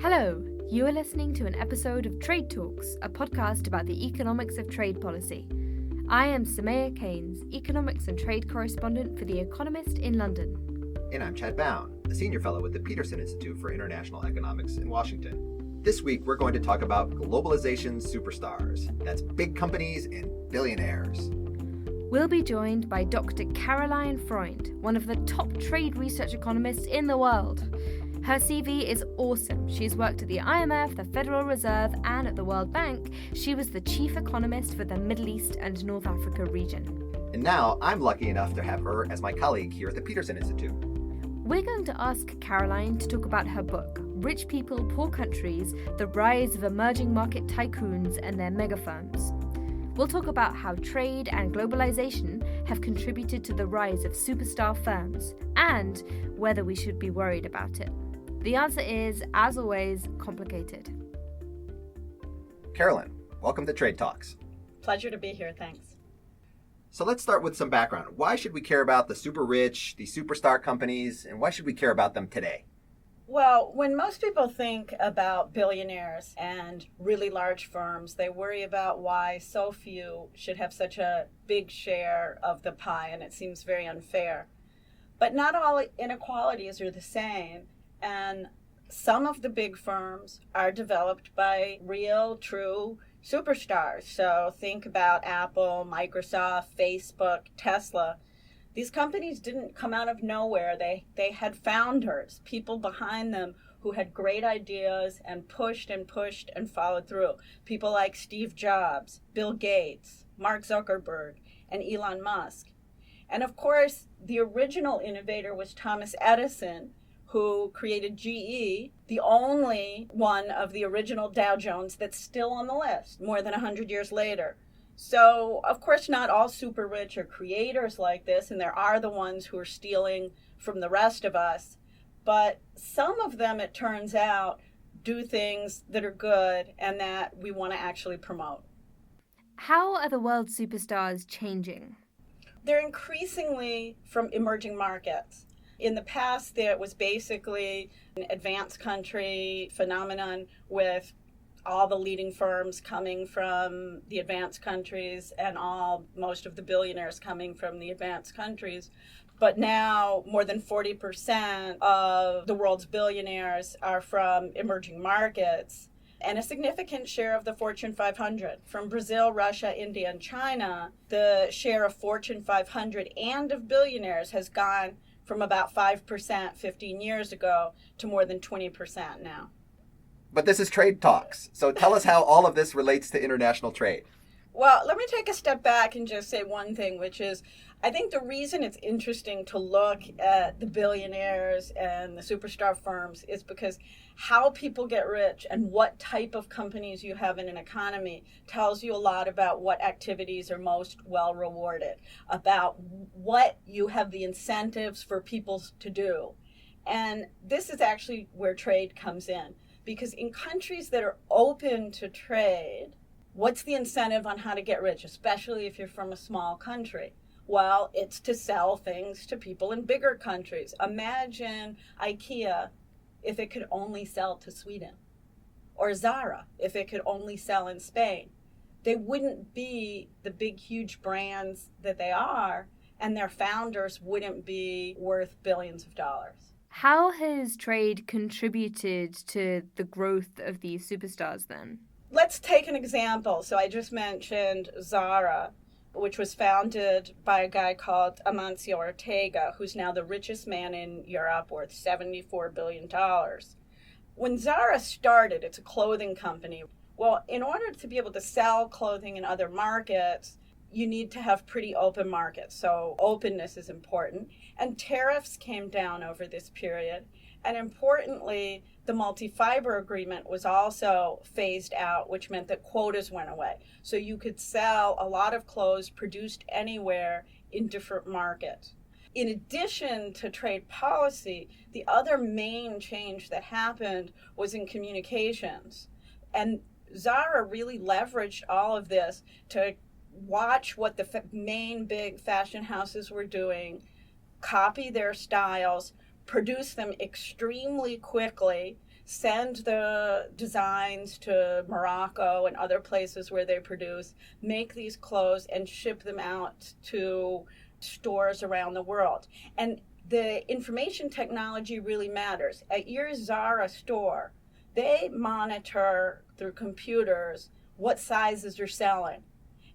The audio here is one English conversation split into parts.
Hello, you are listening to an episode of Trade Talks, a podcast about the economics of trade policy. I am Soumaya Keynes, economics and trade correspondent for The Economist in London. And I'm Chad Bown, a senior fellow with the Peterson Institute for International Economics in Washington. This week, we're going to talk about globalization superstars. That's big companies and billionaires. We'll be joined by Dr. Caroline Freund, one of the top trade research economists in the world. Her CV is awesome. She's worked at the IMF, the Federal Reserve, and at the World Bank. She was the chief economist for the Middle East and North Africa region. And now I'm lucky enough to have her as my colleague here at the Peterson Institute. We're going to ask Caroline to talk about her book, Rich People, Poor Countries, The Rise of Emerging Market Tycoons and Their Megafirms. We'll talk about how trade and globalization have contributed to the rise of superstar firms and whether we should be worried about it. The answer is, as always, complicated. Caroline, welcome to Trade Talks. Pleasure to be here, thanks. So let's start with some background. Why should we care about the super rich, the superstar companies, and why should we care about them today? Well, when most people think about billionaires and really large firms, they worry about why so few should have such a big share of the pie, and it seems very unfair. But not all inequalities are the same, and some of the big firms are developed by real, true superstars. So think about Apple, Microsoft, Facebook, Tesla. These companies didn't come out of nowhere. They had founders, people behind them who had great ideas and pushed and followed through. People like Steve Jobs, Bill Gates, Mark Zuckerberg, and Elon Musk. And of course, the original innovator was Thomas Edison, who created GE, the only one of the original Dow Jones that's still on the list more than 100 years later. So, of course, not all super rich are creators like this, and there are the ones who are stealing from the rest of us. But some of them, it turns out, do things that are good and that we want to actually promote. How are the world's superstars changing? They're increasingly from emerging markets. In the past, there was basically an advanced country phenomenon with all the leading firms coming from the advanced countries and most of the billionaires coming from the advanced countries. But now more than 40% of the world's billionaires are from emerging markets, and a significant share of the Fortune 500. From Brazil, Russia, India, and China, the share of Fortune 500 and of billionaires has gone from about 5% 15 years ago to more than 20% now. But this is Trade Talks, so tell us how all of this relates to international trade. Well, let me take a step back and just say one thing, which is I think the reason it's interesting to look at the billionaires and the superstar firms is because how people get rich and what type of companies you have in an economy tells you a lot about what activities are most well rewarded, about what you have the incentives for people to do. And this is actually where trade comes in. Because in countries that are open to trade, what's the incentive on how to get rich, especially if you're from a small country? Well, it's to sell things to people in bigger countries. Imagine IKEA if it could only sell to Sweden, or Zara if it could only sell in Spain. They wouldn't be the big, huge brands that they are, and their founders wouldn't be worth billions of dollars. How has trade contributed to the growth of these superstars then? Let's take an example. So I just mentioned Zara, which was founded by a guy called Amancio Ortega, who's now the richest man in Europe, worth $74 billion. When Zara started, it's a clothing company. Well, in order to be able to sell clothing in other markets, you need to have pretty open markets. So openness is important. And tariffs came down over this period. And importantly, the multi-fiber agreement was also phased out, which meant that quotas went away. So you could sell a lot of clothes produced anywhere in different markets. In addition to trade policy, the other main change that happened was in communications. And Zara really leveraged all of this to watch what the main big fashion houses were doing, copy their styles, produce them extremely quickly, send the designs to Morocco and other places where they produce, make these clothes, and ship them out to stores around the world. And the information technology really matters. At your Zara store, they monitor through computers what sizes you're selling.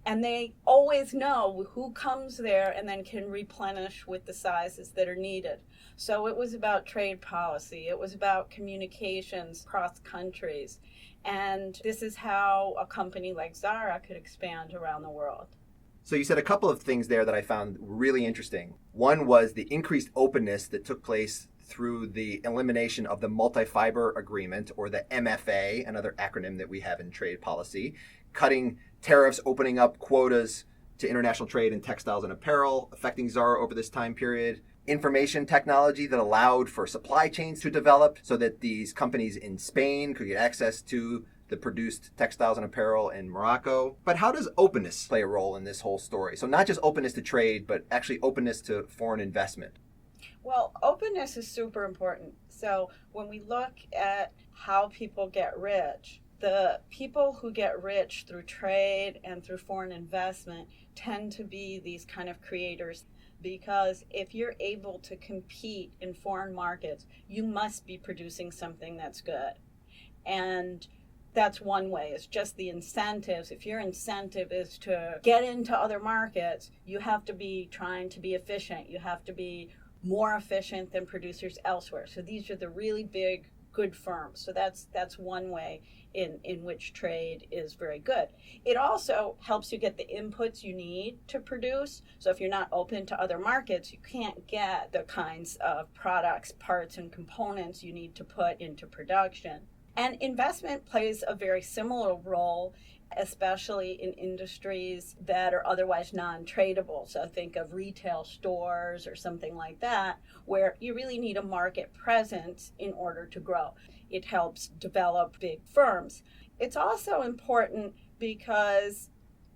And they always know who comes there and then can replenish with the sizes that are needed. So it was about trade policy. It was about communications across countries. And this is how a company like Zara could expand around the world. So you said a couple of things there that I found really interesting. One was the increased openness that took place through the elimination of the multi-fiber agreement, or the MFA, another acronym that we have in trade policy, cutting tariffs, opening up quotas to international trade in textiles and apparel, affecting Zara over this time period. Information technology that allowed for supply chains to develop so that these companies in Spain could get access to the produced textiles and apparel in Morocco. But how does openness play a role in this whole story? So not just openness to trade, but actually openness to foreign investment. Well, openness is super important. So when we look at how people get rich, the people who get rich through trade and through foreign investment tend to be these kind of creators, because if you're able to compete in foreign markets, you must be producing something that's good. And that's one way. It's just the incentives. If your incentive is to get into other markets, you have to be trying to be efficient. You have to be more efficient than producers elsewhere. So these are the really big, good firms. So that's one way in which trade is very good. It also helps you get the inputs you need to produce. So if you're not open to other markets, you can't get the kinds of products, parts, and components you need to put into production. And investment plays a very similar role, especially in industries that are otherwise non-tradable. So think of retail stores or something like that, where you really need a market presence in order to grow. It helps develop big firms. It's also important because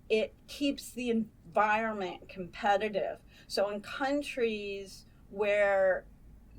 it keeps the environment competitive. So in countries where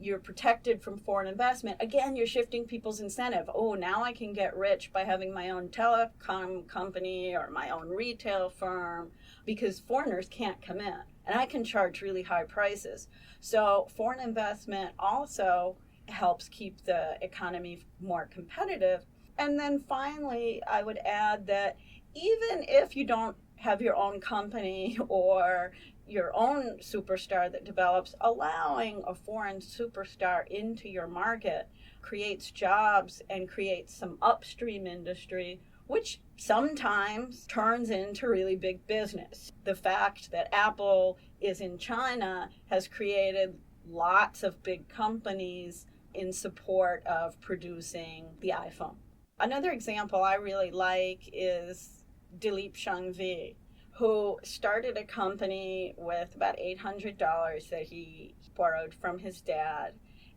you're protected from foreign investment, again, you're shifting people's incentive. Oh, now I can get rich by having my own telecom company or my own retail firm, because foreigners can't come in and I can charge really high prices. So foreign investment also helps keep the economy more competitive. And then finally, I would add that even if you don't have your own company or your own superstar that develops, allowing a foreign superstar into your market creates jobs and creates some upstream industry, which sometimes turns into really big business. The fact that Apple is in China has created lots of big companies in support of producing the iPhone. Another example I really like is Dilip Shangvi, who started a company with about $800 that he borrowed from his dad.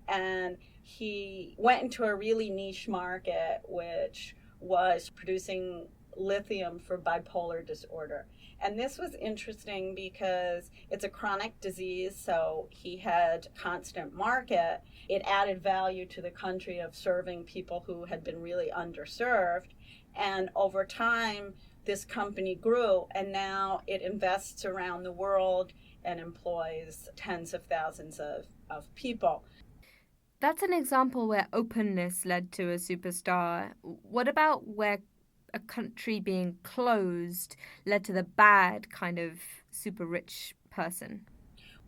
And he went into a really niche market, which was producing lithium for bipolar disorder. And this was interesting because it's a chronic disease, so he had constant market. It added value to the country of serving people who had been really underserved. And over time, this company grew, and now it invests around the world and employs tens of thousands of people. That's an example where openness led to a superstar. What about where a country being closed led to the bad kind of super rich person?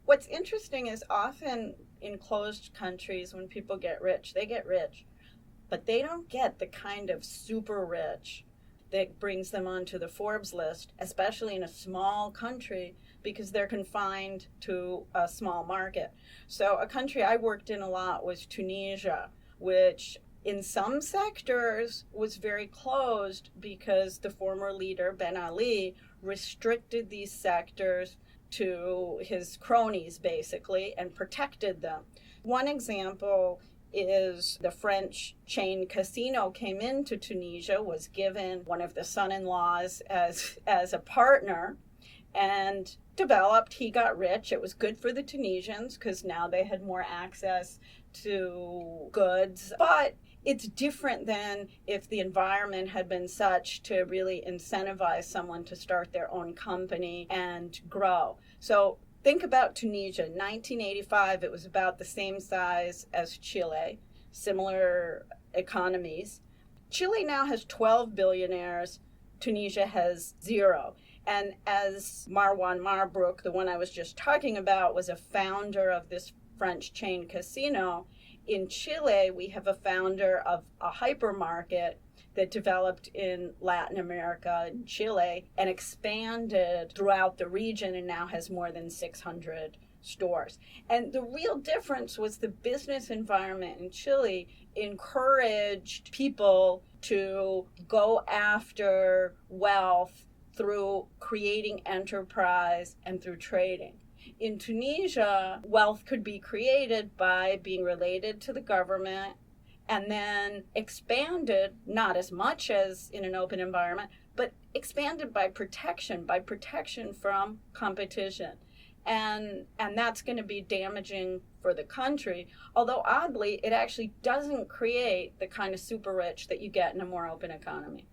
What's interesting is often in closed countries, when people get rich, they get rich, but they don't get the kind of super rich that brings them onto the Forbes list, especially in a small country, because they're confined to a small market. So a country I worked in a lot was Tunisia, which in some sectors was very closed because the former leader, Ben Ali, restricted these sectors to his cronies, basically, and protected them. One example is the French chain Casino came into Tunisia, was given one of the son-in-laws as a partner, and developed. He got rich. It was good for the Tunisians because now they had more access to goods, but it's different than if the environment had been such to really incentivize someone to start their own company and grow. So think about Tunisia. 1985, it was about the same size as Chile, similar economies. Chile now has 12 billionaires. Tunisia has 0. And as Marwan Marbrook, the one I was just talking about, was a founder of this French chain casino, in Chile, we have a founder of a hypermarket that developed in Latin America and Chile and expanded throughout the region and now has more than 600 stores. And the real difference was the business environment in Chile encouraged people to go after wealth through creating enterprise and through trading. In Tunisia, wealth could be created by being related to the government and then expanded, not as much as in an open environment, but expanded by protection from competition. And that's going to be damaging for the country, although oddly, it actually doesn't create the kind of super rich that you get in a more open economy.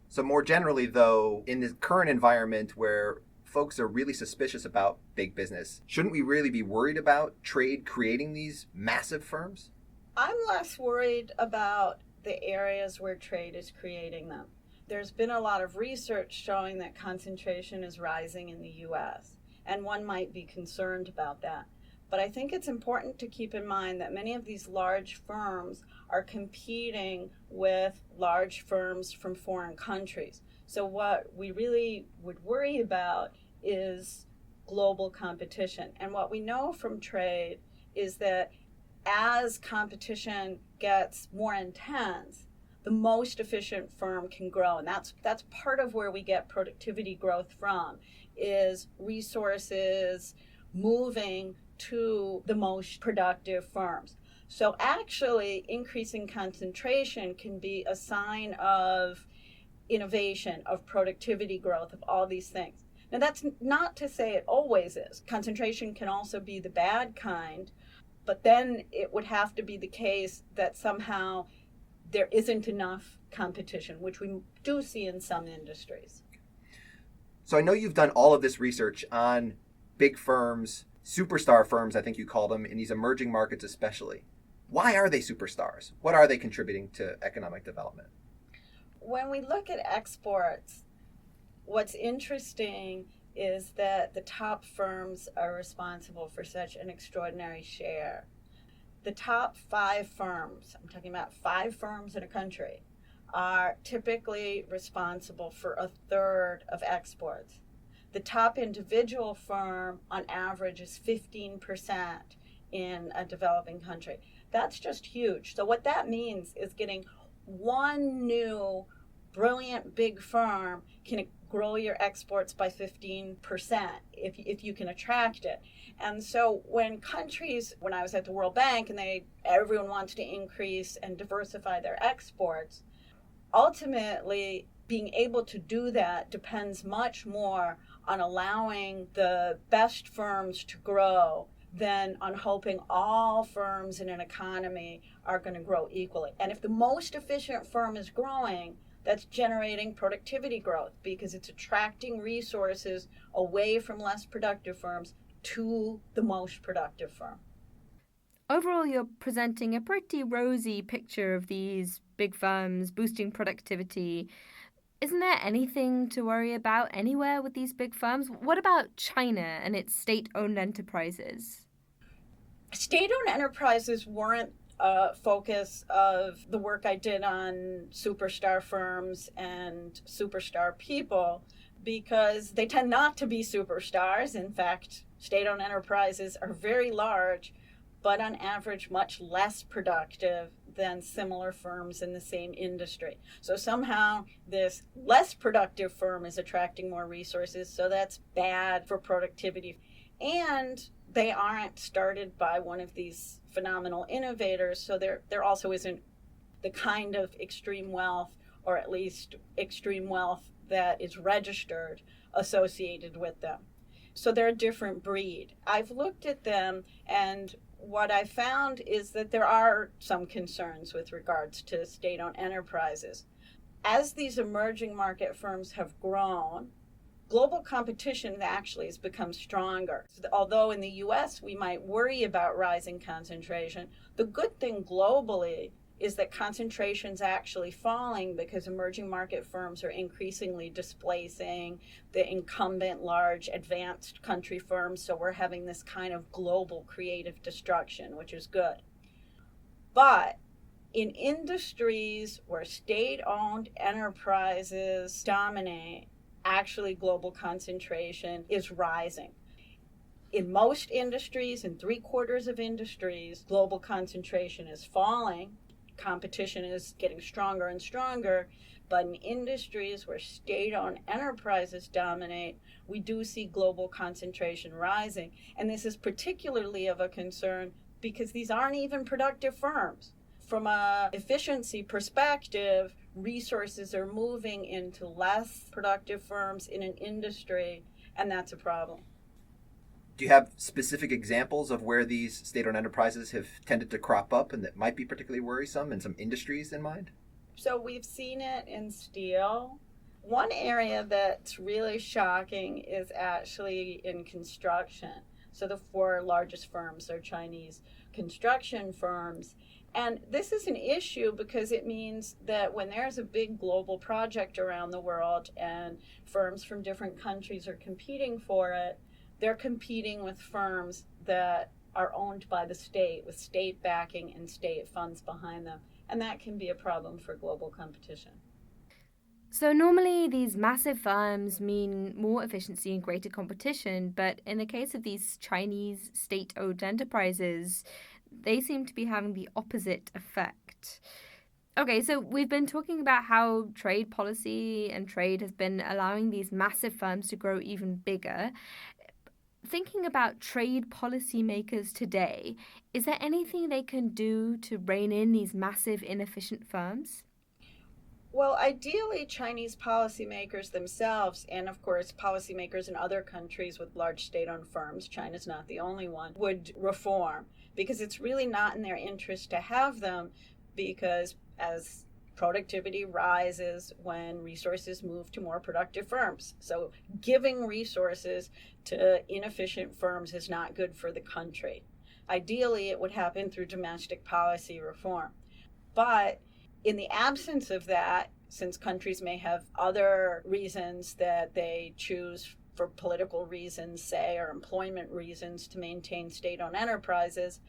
So more generally, though, in this current environment where folks are really suspicious about big business, shouldn't we really be worried about trade creating these massive firms? I'm less worried about the areas where trade is creating them. There's been a lot of research showing that concentration is rising in the U.S., and one might be concerned about that. But I think it's important to keep in mind that many of these large firms are competing with large firms from foreign countries. So what we really would worry about is global competition. And what we know from trade is that as competition gets more intense, the most efficient firm can grow. And that's part of where we get productivity growth from, is resources moving to the most productive firms. So actually, increasing concentration can be a sign of innovation, of productivity growth, of all these things. Now, that's not to say it always is. Concentration can also be the bad kind, but then it would have to be the case that somehow there isn't enough competition, which we do see in some industries. So I know you've done all of this research on big firms, superstar firms, I think you call them, in these emerging markets especially. Why are they superstars? What are they contributing to economic development? When we look at exports, what's interesting is that the top firms are responsible for such an extraordinary share. The top 5 firms, I'm talking about 5 firms in a country, are typically responsible for 1/3 of exports. The top individual firm, on average, is 15% in a developing country. That's just huge. So what that means is getting one new brilliant big firm can grow your exports by 15% if you can attract it. And so when I was at the World Bank and everyone wants to increase and diversify their exports, ultimately being able to do that depends much more on allowing the best firms to grow than on hoping all firms in an economy are going to grow equally. And if the most efficient firm is growing, that's generating productivity growth because it's attracting resources away from less productive firms to the most productive firm. Overall, you're presenting a pretty rosy picture of these big firms boosting productivity. Isn't there anything to worry about anywhere with these big firms? What about China and its state-owned enterprises? State-owned enterprises weren't a focus of the work I did on superstar firms and superstar people because they tend not to be superstars. In fact, state-owned enterprises are very large, but on average much less productive than similar firms in the same industry. So somehow this less productive firm is attracting more resources, so that's bad for productivity. And they aren't started by one of these phenomenal innovators, so there also isn't the kind of extreme wealth, or at least extreme wealth that is registered, associated with them. So they're a different breed. I've looked at them, and what I found is that there are some concerns with regards to state-owned enterprises. As these emerging market firms have grown, global competition actually has become stronger. Although in the US we might worry about rising concentration, the good thing globally is that concentration's actually falling because emerging market firms are increasingly displacing the incumbent large advanced country firms. So we're having this kind of global creative destruction, which is good. But in industries where state-owned enterprises dominate, actually global concentration is rising. In most industries, in 3/4 of industries, global concentration is falling. Competition is getting stronger and stronger, but in industries where state-owned enterprises dominate, we do see global concentration rising. And this is particularly of a concern because these aren't even productive firms. From an efficiency perspective, resources are moving into less productive firms in an industry, and that's a problem. Do you have specific examples of where these state-owned enterprises have tended to crop up and that might be particularly worrisome, and some industries in mind? So we've seen it in steel. One area that's really shocking is actually in construction. So the 4 largest firms are Chinese construction firms. And this is an issue because it means that when there's a big global project around the world and firms from different countries are competing for it, they're competing with firms that are owned by the state, with state backing and state funds behind them. And that can be a problem for global competition. So normally these massive firms mean more efficiency and greater competition, but in the case of these Chinese state-owned enterprises, they seem to be having the opposite effect. Okay, so we've been talking about how trade policy and trade has been allowing these massive firms to grow even bigger. Thinking about trade policymakers today, is there anything they can do to rein in these massive inefficient firms? Well, ideally, Chinese policymakers themselves, and of course, policymakers in other countries with large state-owned firms, China's not the only one, would reform, because it's really not in their interest to have them, because as productivity rises when resources move to more productive firms. So giving resources to inefficient firms is not good for the country. Ideally, it would happen through domestic policy reform. But in the absence of that, since countries may have other reasons that they choose for political reasons, say, or employment reasons to maintain state-owned enterprises,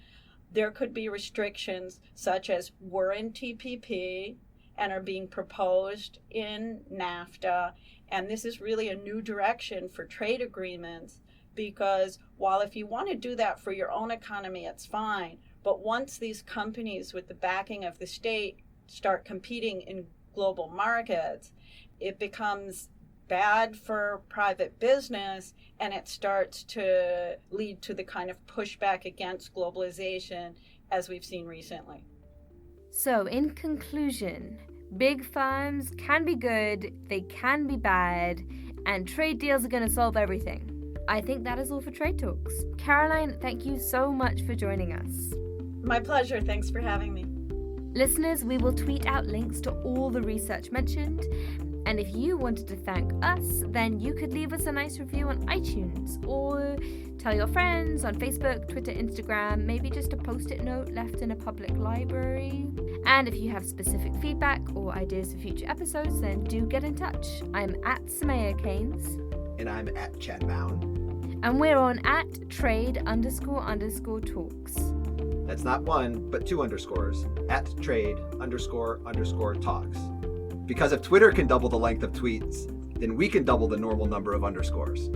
there could be restrictions such as were in TPP and are being proposed in NAFTA. And this is really a new direction for trade agreements, because while if you want to do that for your own economy, it's fine. But once these companies with the backing of the state start competing in global markets, it becomes bad for private business, and it starts to lead to the kind of pushback against globalization as we've seen recently. So, in conclusion, big firms can be good, they can be bad, and trade deals are going to solve everything. I think that is all for Trade Talks. Caroline, thank you so much for joining us. My pleasure. Thanks for having me. Listeners, we will tweet out links to all the research mentioned. And if you wanted to thank us, then you could leave us a nice review on iTunes, or tell your friends on Facebook, Twitter, Instagram, maybe just a post-it note left in a public library. And if you have specific feedback or ideas for future episodes, then do get in touch. I'm at Soumaya Keynes. And I'm at Chad Bown. And we're on at trade__talks. That's not one, but 2 underscores. At trade__talks. Because if Twitter can double the length of tweets, then we can double the normal number of underscores.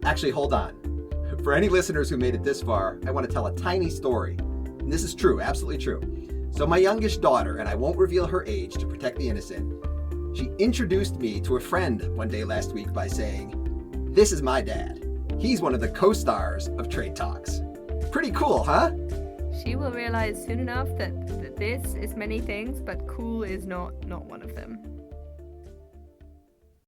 Actually, hold on. For any listeners who made it this far, I want to tell a tiny story. And this is true, absolutely true. So my youngest daughter, and I won't reveal her age to protect the innocent, she introduced me to a friend one day last week by saying, "This is my dad. He's one of the co-stars of Trade Talks." Pretty cool, huh? She will realize soon enough that this is many things, but cool is not one of them.